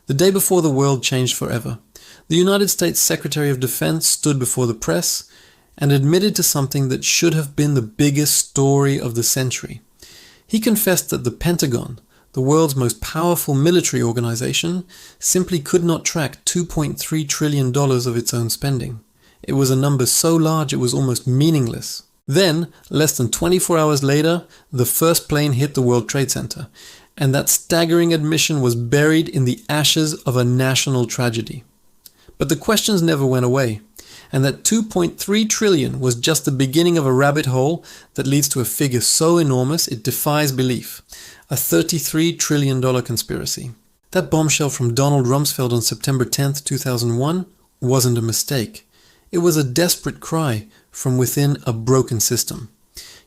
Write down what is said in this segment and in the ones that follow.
The day before the world changed forever, the United States Secretary of Defense stood before the press and admitted to something that should have been the biggest story of the century. He confessed that the Pentagon, the world's most powerful military organization, simply could not track $2.3 trillion of its own spending. It was a number so large it was almost meaningless. Then, less than 24 hours later, the first plane hit the World Trade Center, and that staggering admission was buried in the ashes of a national tragedy. But the questions never went away, and that $2.3 trillion was just the beginning of a rabbit hole that leads to a figure so enormous it defies belief. A $33 trillion conspiracy. That bombshell from Donald Rumsfeld on September 10, 2001 wasn't a mistake. It was a desperate cry from within a broken system.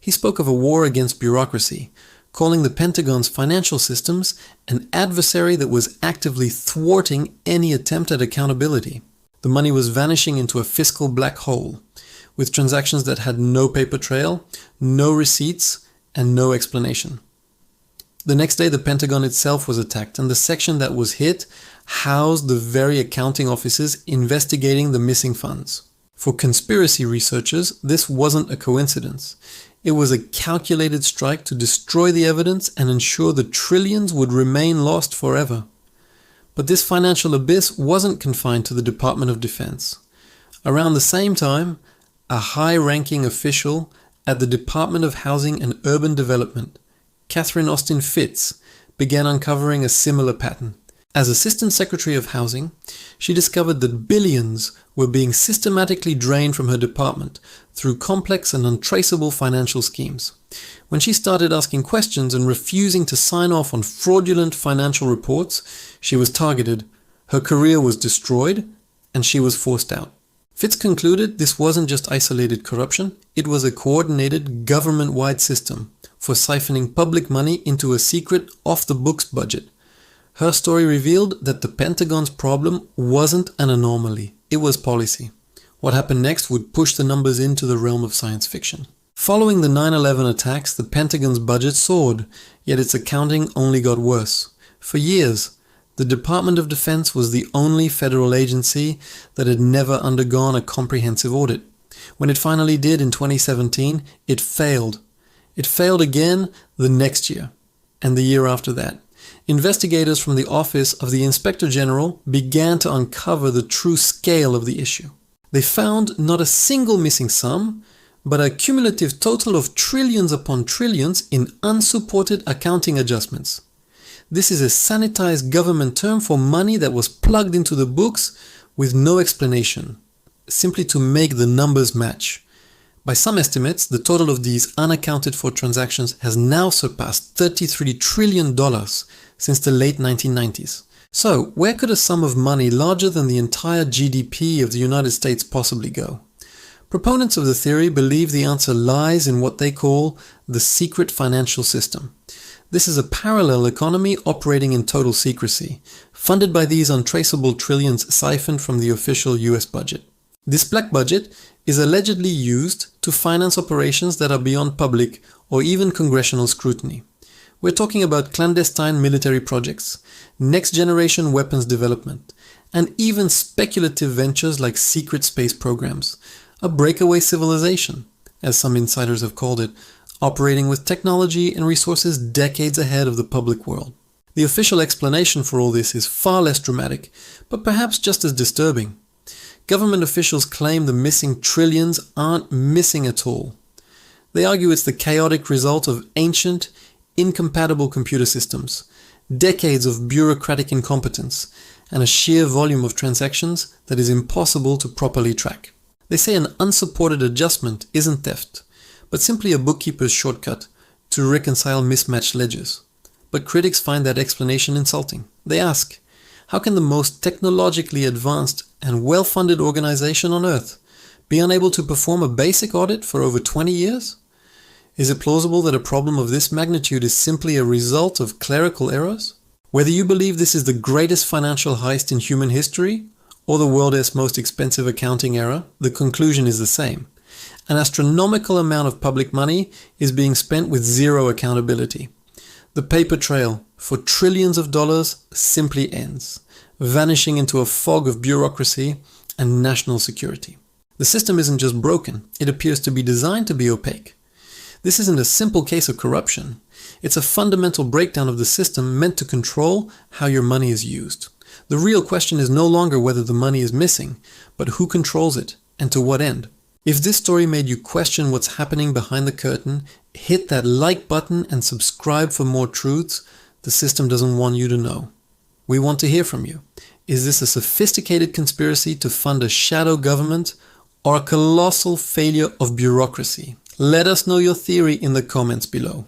He spoke of a war against bureaucracy, calling the Pentagon's financial systems an adversary that was actively thwarting any attempt at accountability. The money was vanishing into a fiscal black hole, with transactions that had no paper trail, no receipts, and no explanation. The next day, the Pentagon itself was attacked, and the section that was hit housed the very accounting offices investigating the missing funds. For conspiracy researchers, this wasn't a coincidence. It was a calculated strike to destroy the evidence and ensure the trillions would remain lost forever. But this financial abyss wasn't confined to the Department of Defense. Around the same time, a high-ranking official at the Department of Housing and Urban Development, Catherine Austin Fitts, began uncovering a similar pattern. As Assistant Secretary of Housing, she discovered that billions were being systematically drained from her department through complex and untraceable financial schemes. When she started asking questions and refusing to sign off on fraudulent financial reports, she was targeted, her career was destroyed, and she was forced out. Fitts concluded this wasn't just isolated corruption, it was a coordinated government-wide system for siphoning public money into a secret off-the-books budget. Her story revealed that the Pentagon's problem wasn't an anomaly, it was policy. What happened next would push the numbers into the realm of science fiction. Following the 9/11 attacks, the Pentagon's budget soared, yet its accounting only got worse. For years, the Department of Defense was the only federal agency that had never undergone a comprehensive audit. When it finally did in 2017, it failed. It failed again the next year, and the year after that. Investigators from the Office of the Inspector General began to uncover the true scale of the issue. They found not a single missing sum, but a cumulative total of trillions upon trillions in unsupported accounting adjustments. This is a sanitized government term for money that was plugged into the books with no explanation, simply to make the numbers match. By some estimates, the total of these unaccounted for transactions has now surpassed $33 trillion since the late 1990s. So, where could a sum of money larger than the entire GDP of the United States possibly go? Proponents of the theory believe the answer lies in what they call the secret financial system. This is a parallel economy operating in total secrecy, funded by these untraceable trillions siphoned from the official US budget. This black budget is allegedly used to finance operations that are beyond public or even congressional scrutiny. We're talking about clandestine military projects, next-generation weapons development, and even speculative ventures like secret space programs, a breakaway civilization, as some insiders have called it, operating with technology and resources decades ahead of the public world. The official explanation for all this is far less dramatic, but perhaps just as disturbing. Government officials claim the missing trillions aren't missing at all. They argue it's the chaotic result of ancient, incompatible computer systems, decades of bureaucratic incompetence, and a sheer volume of transactions that is impossible to properly track. They say an unsupported adjustment isn't theft, but simply a bookkeeper's shortcut to reconcile mismatched ledgers. But critics find that explanation insulting. They ask, how can the most technologically advanced and well-funded organization on Earth be unable to perform a basic audit for over 20 years? Is it plausible that a problem of this magnitude is simply a result of clerical errors? Whether you believe this is the greatest financial heist in human history, or the world's most expensive accounting error, the conclusion is the same. An astronomical amount of public money is being spent with zero accountability. The paper trail for trillions of dollars simply ends. vanishing into a fog of bureaucracy and national security. The system isn't just broken, it appears to be designed to be opaque. This isn't a simple case of corruption. It's a fundamental breakdown of the system meant to control how your money is used. The real question is no longer whether the money is missing, but who controls it and to what end. If this story made you question what's happening behind the curtain, hit that like button and subscribe for more truths the system doesn't want you to know. We want to hear from you. Is this a sophisticated conspiracy to fund a shadow government or a colossal failure of bureaucracy? Let us know your theory in the comments below.